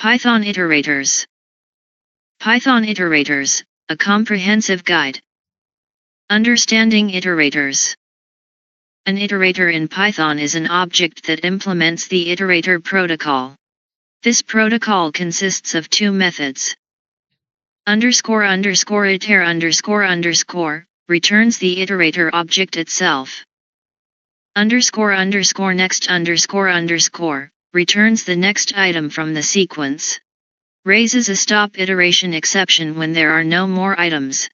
Python iterators. Python iterators, a comprehensive guide. Understanding iterators. An iterator in Python is an object that implements the iterator protocol. This protocol consists of two methods. __iter__ returns the iterator object itself. __next__ returns the next item from the sequence. Raises a stop iteration exception when there are no more items.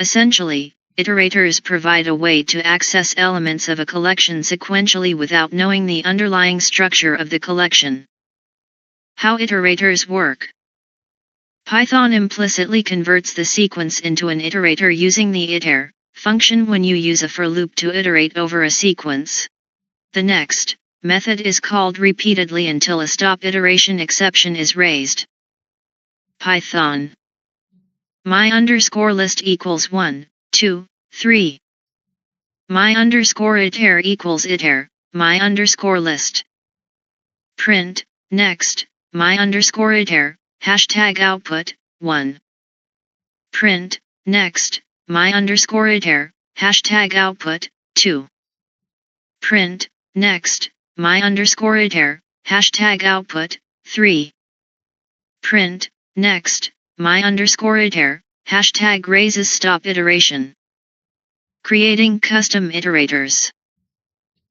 Essentially, iterators provide a way to access elements of a collection sequentially without knowing the underlying structure of the collection. How iterators work. Python implicitly converts the sequence into an iterator using the iter function when you use a for loop to iterate over a sequence. The next method is called repeatedly until a stop iteration exception is raised. Python. my_list equals 1, 2, 3. my_iter equals iter, my_list. Print, next, my_iter, #output, 1. Print, next, my_iter, #output, 2. Print, next, my_iter, #output, 3. Print, next, my_iter, #raises stop iteration. Creating custom iterators.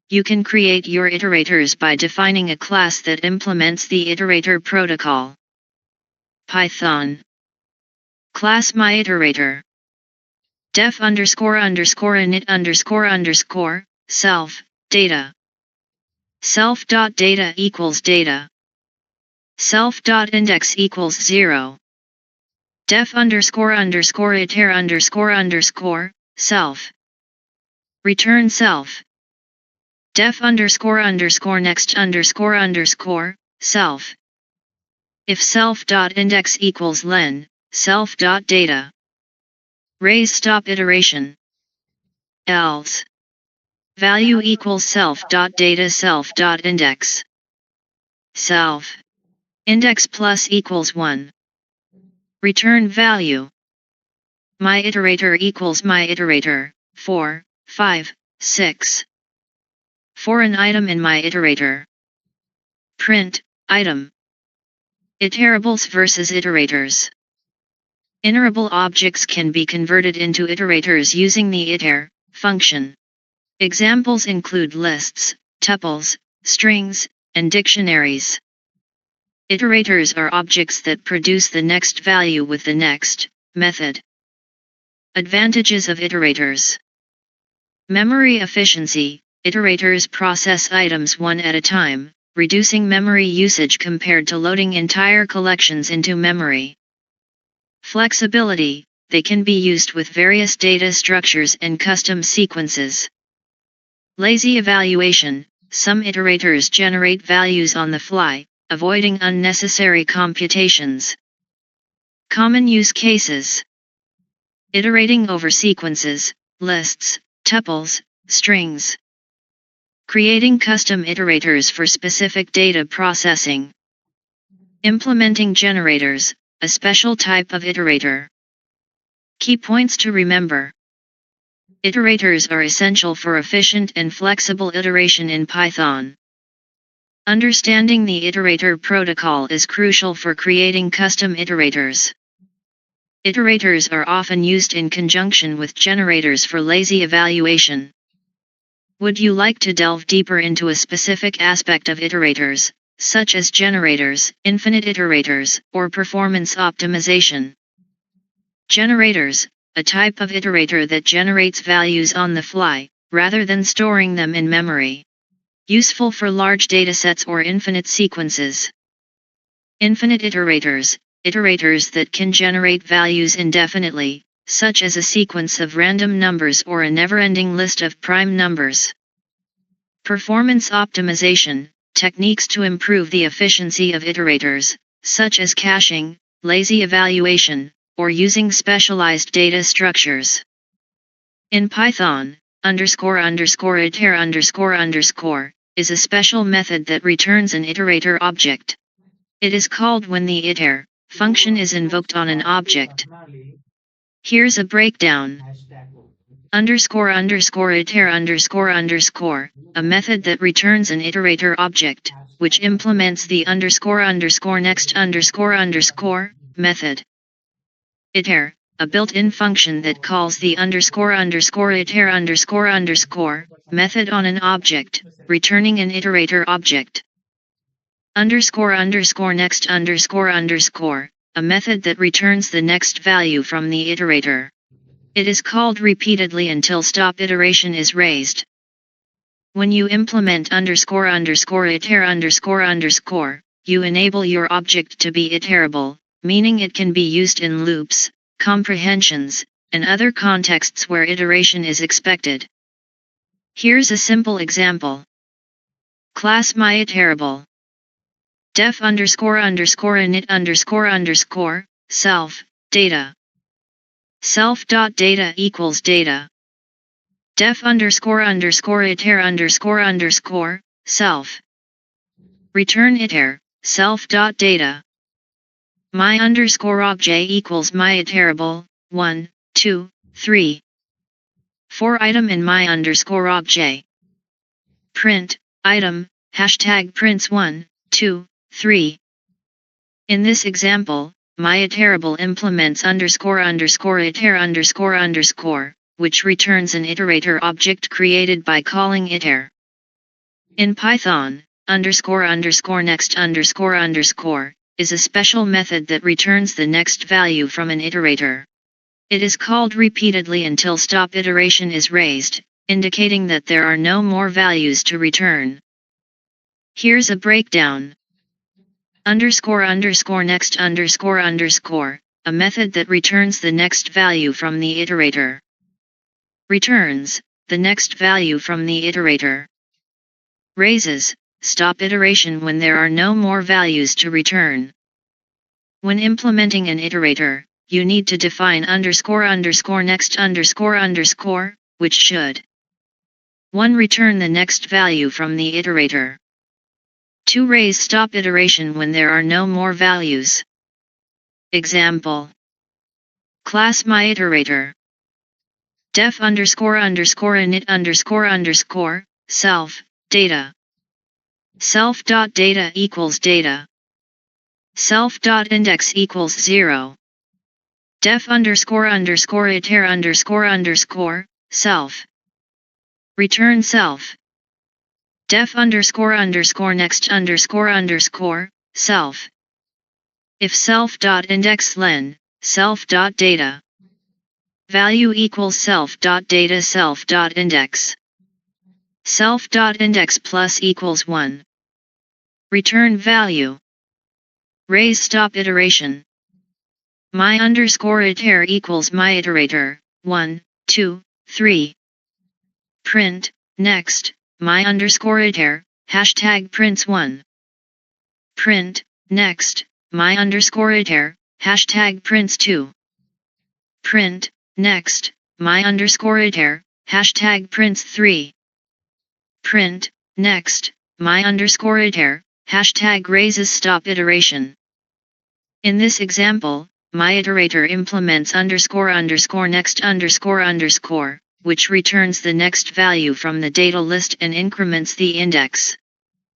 You can create your iterators by defining a class that implements the iterator protocol. Python. Class myIterator. def__init__, self, data. Self.data equals data. Self.index equals 0. def__iter__, self. Return self. def__next__, self. If self.index equals len, self.data. Raise stop iteration. Else. Value equals self.data self.index. Self. Index plus equals 1. Return value. myIterator equals myIterator, 4, 5, 6. For an item in myIterator. Print, item. Iterables versus iterators. Iterable objects can be converted into iterators using the iter function. Examples include lists, tuples, strings, and dictionaries. Iterators are objects that produce the next value with the next method. Advantages of iterators. Memory efficiency. Iterators process items one at a time, reducing memory usage compared to loading entire collections into memory. Flexibility. They can be used with various data structures and custom sequences. Lazy evaluation. Some iterators generate values on the fly, avoiding unnecessary computations. Common use cases. Iterating over sequences, lists, tuples, strings. Creating custom iterators for specific data processing. Implementing generators, a special type of iterator. Key points to remember. Iterators are essential for efficient and flexible iteration in Python. Understanding the iterator protocol is crucial for creating custom iterators. Iterators are often used in conjunction with generators for lazy evaluation. Would you like to delve deeper into a specific aspect of iterators, such as generators, infinite iterators, or performance optimization? Generators, a type of iterator that generates values on the fly, rather than storing them in memory. Useful for large datasets or infinite sequences. Infinite iterators, iterators that can generate values indefinitely, such as a sequence of random numbers or a never-ending list of prime numbers. Performance optimization, techniques to improve the efficiency of iterators, such as caching, lazy evaluation, or using specialized data structures. In Python, __iter__ is a special method that returns an iterator object. It is called when the iter function is invoked on an object. Here's a breakdown. Underscore underscore iter underscore underscore, a method that returns an iterator object, which implements the underscore underscore next underscore underscore method. Iter, a built-in function that calls the underscore underscore iter underscore underscore method on an object, returning an iterator object. Underscore underscore next underscore underscore, a method that returns the next value from the iterator. It is called repeatedly until stop iteration is raised. When you implement underscore underscore iter underscore underscore, you enable your object to be iterable, meaning it can be used in loops, comprehensions, and other contexts where iteration is expected. Here's a simple example. Class myIterable. Def underscore underscore init underscore underscore self data. Self.data equals data. Def underscore underscore iter underscore underscore self. Return iter self.data. My underscore obj equals myIterable 1, 2, 3. 4 item in my underscore obj. Print item hashtag prints 1, 2, 3. In this example, myIterable implements underscore underscore iter underscore underscore, which returns an iterator object created by calling iter. In Python, underscore underscore next underscore underscore is a special method that returns the next value from an iterator. It is called repeatedly until stop iteration is raised, indicating that there are no more values to return. Here's a breakdown. Underscore underscore next underscore underscore, a method that returns the next value from the iterator. Returns the next value from the iterator. Raises stop iteration when there are no more values to return. When implementing an iterator, you need to define underscore underscore next underscore underscore, which should 1. Return the next value from the iterator. 2. Raise stop iteration when there are no more values. Example. Class myIterator. Def underscore underscore init underscore underscore self data. Self.data equals data. Self.index equals 0. Def underscore underscore iter underscore underscore self. Return self. Def underscore underscore next underscore underscore self. If self.index len self.data value equals self.data self.index. Self.index plus equals 1. Return value. Raise stop iteration. My underscore iter equals myIterator 1, 2, 3. Print next my underscore iter hashtag prints 1. Print next my underscore iter hashtag prints 2. Print next my underscore iter hashtag prints 3. Print next my underscore iter hashtag raises stop iteration. In this example, myIterator implements underscore underscore next underscore underscore, which returns the next value from the data list and increments the index.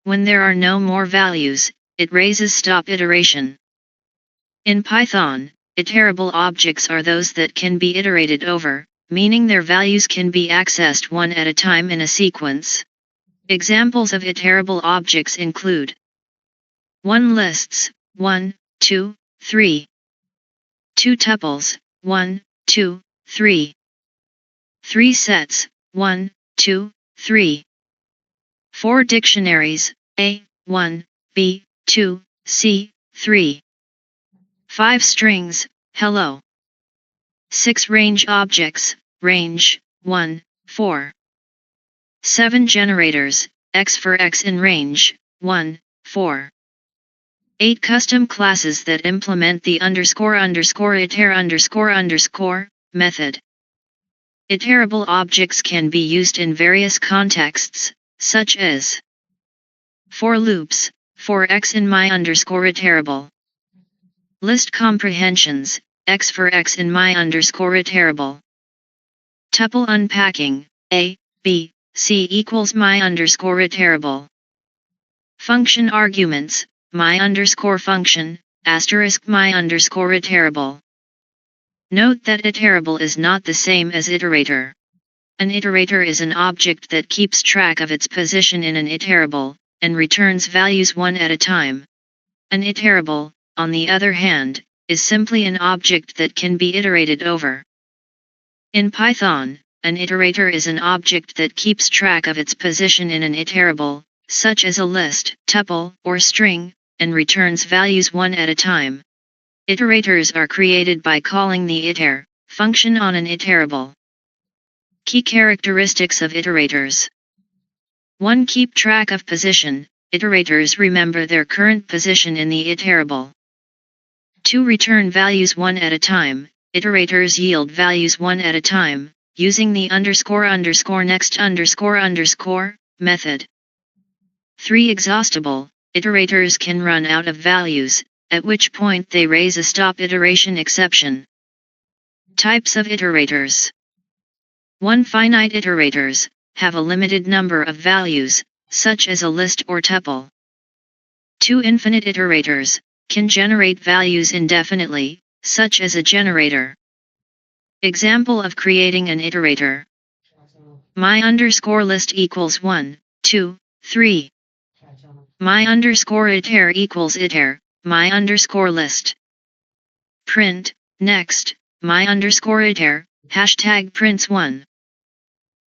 When there are no more values, it raises stop iteration. In Python, iterable objects are those that can be iterated over, meaning their values can be accessed one at a time in a sequence. Examples of iterable objects include 1 lists, 1, 2, 3. 2 tuples, 1, 2, 3. 3 sets, 1, 2, 3. 4 dictionaries, A, 1, B, 2, C, 3. 5 strings, hello. 6 range objects, range, 1, 4. 7 generators, X for X in range, 1, 4. 8 custom classes that implement the underscore underscore iter underscore underscore method. Iterable objects can be used in various contexts, such as for loops, for x in my underscore iterable. List comprehensions, x for x in my underscore iterable. Tuple unpacking, a, b, c equals my underscore iterable. Function arguments, my underscore function, asterisk my underscore iterable. Note that iterable is not the same as iterator. An iterator is an object that keeps track of its position in an iterable, and returns values one at a time. An iterable, on the other hand, is simply an object that can be iterated over. In Python, an iterator is an object that keeps track of its position in an iterable, such as a list, tuple, or string, and returns values one at a time. Iterators are created by calling the iter function on an iterable. Key characteristics of iterators. 1. Keep track of position. Iterators remember their current position in the iterable. 2. Return values one at a time. Iterators yield values one at a time, using the __next __ method. 3. Exhaustible. Iterators can run out of values, at which point they raise a stop iteration exception. Types of iterators. 1. Finite iterators have a limited number of values, such as a list or tuple. 2. Infinite iterators can generate values indefinitely, such as a generator. Example of creating an iterator. My underscore list equals 1, 2, 3. My underscore iter equals iter, my underscore list. Print, next, my underscore iter, hashtag prints 1.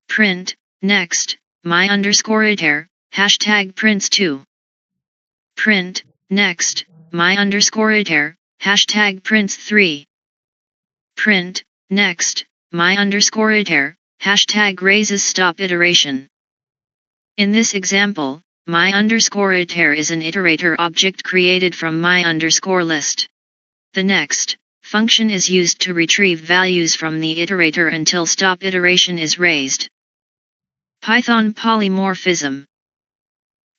Print, next, my underscore iter, hashtag prints 2. Print, next, my underscore iter, hashtag prints 3. Print, next, my underscore iter, hashtag raises stop iteration. In this example, my underscore iter is an iterator object created from my underscore list. The next function is used to retrieve values from the iterator until stop iteration is raised. Python polymorphism.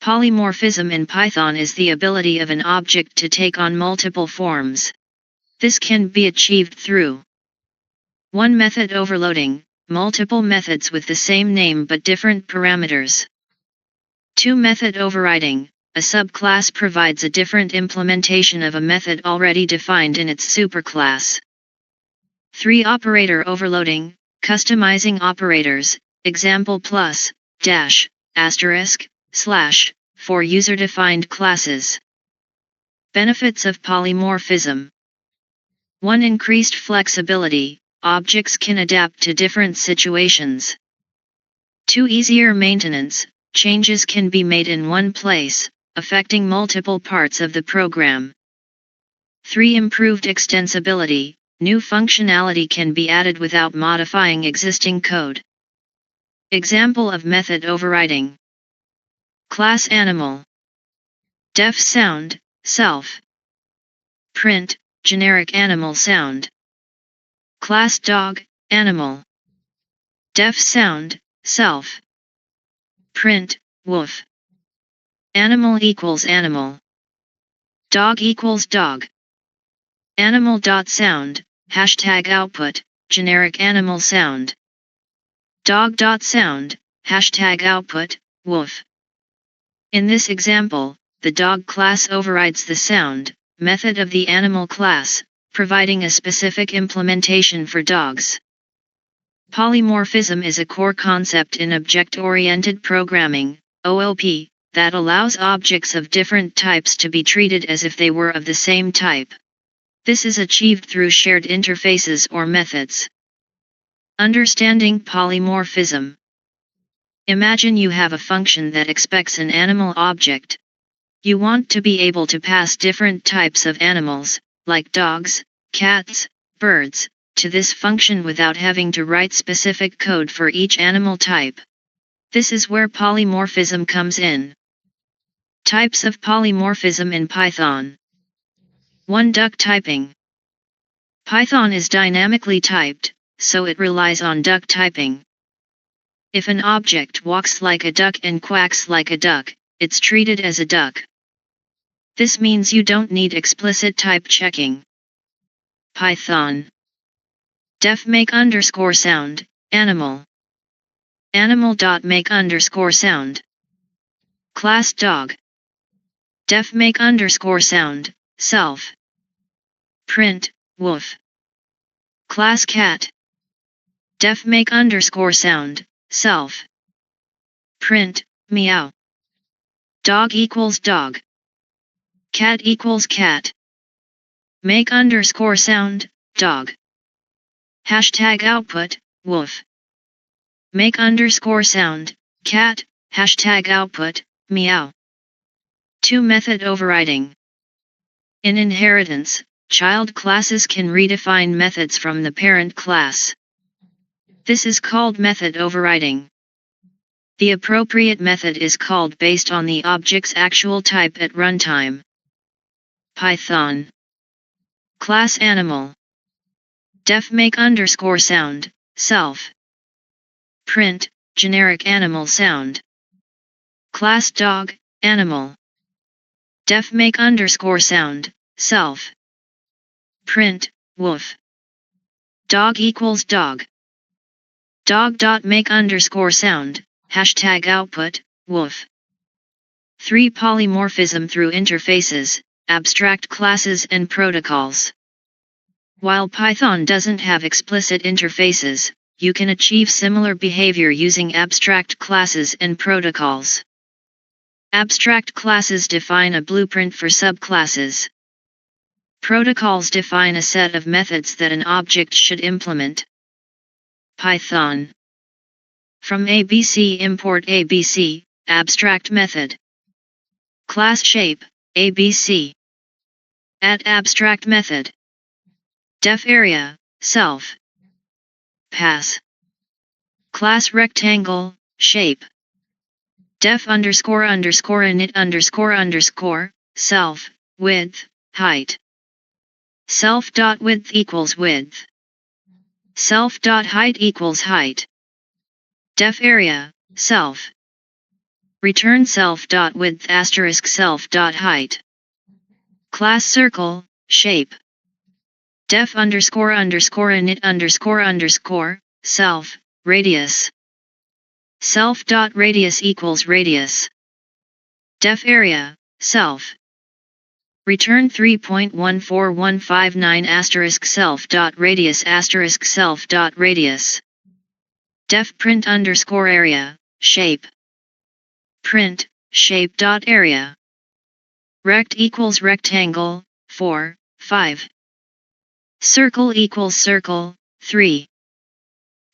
Polymorphism in Python is the ability of an object to take on multiple forms. This can be achieved through 1. Method overloading, multiple methods with the same name but different parameters. 2. Method overriding, a subclass provides a different implementation of a method already defined in its superclass. 3. Operator overloading, customizing operators, example plus, dash, asterisk, slash, for user-defined classes. Benefits of polymorphism. 1. Increased flexibility, objects can adapt to different situations. 2. Easier maintenance, changes can be made in one place, affecting multiple parts of the program. 3. Improved extensibility, new functionality can be added without modifying existing code. Example of method overriding. Class animal. Def sound, self. Print, generic animal sound. Class dog, animal. Def sound, self. Print, woof. Animal equals animal. Dog equals dog. Animal.sound, hashtag output, generic animal sound. Dog.sound, hashtag output, woof. In this example, the dog class overrides the sound method of the animal class, providing a specific implementation for dogs. Polymorphism is a core concept in object-oriented programming, OOP, that allows objects of different types to be treated as if they were of the same type. This is achieved through shared interfaces or methods. Understanding polymorphism. Imagine you have a function that expects an animal object. You want to be able to pass different types of animals, like dogs, cats, birds, to this function without having to write specific code for each animal type. This is where polymorphism comes in. Types of polymorphism in Python. 1. Duck typing. Python is dynamically typed, so it relies on duck typing. If an object walks like a duck and quacks like a duck, it's treated as a duck. This means you don't need explicit type checking. Python. Def make underscore sound, animal. Animal.make underscore sound. Class dog. Def make underscore sound, self. Print, woof. Class cat. Def make underscore sound, self. Print, meow. Dog equals dog. Cat equals cat. Make underscore sound, dog. Hashtag output, woof. Make underscore sound, cat, hashtag output, meow. 2 Method overriding. In inheritance, child classes can redefine methods from the parent class. This is called method overriding. The appropriate method is called based on the object's actual type at runtime. Python. Class animal. Def make underscore sound, self. Print, generic animal sound. Class dog, animal. Def make underscore sound, self. Print, woof. Dog equals dog. Dog.make underscore sound, hashtag output, woof. 3 Polymorphism through interfaces, abstract classes and protocols. While Python doesn't have explicit interfaces, you can achieve similar behavior using abstract classes and protocols. Abstract classes define a blueprint for subclasses. Protocols define a set of methods that an object should implement. Python. From ABC import ABC, abstract method. Class shape, ABC. Add abstract method. Def area, self. Pass. Class rectangle, shape. Def underscore underscore init underscore underscore, self, width, height. Self.width equals width. Self.height equals height. Def area, self. Return self.width asterisk self.height. Class circle, shape. Def underscore underscore init underscore underscore, self, radius. Self.radius equals radius. Def area, self. Return 3.14159 asterisk self.radius asterisk self.radius. Def print underscore area, shape. Print, shape.area. Rect equals rectangle, 4, 5. Circle equals circle, 3.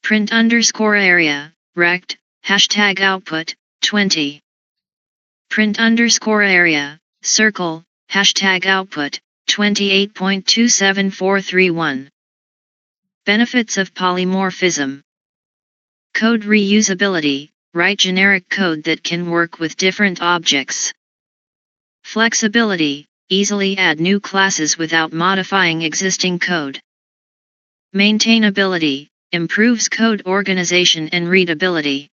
Print underscore area, rect, hashtag output, 20. Print underscore area, circle, hashtag output, 28.27431. Benefits of polymorphism. Code reusability, write generic code that can work with different objects. Flexibility, easily add new classes without modifying existing code. Maintainability, improves code organization and readability.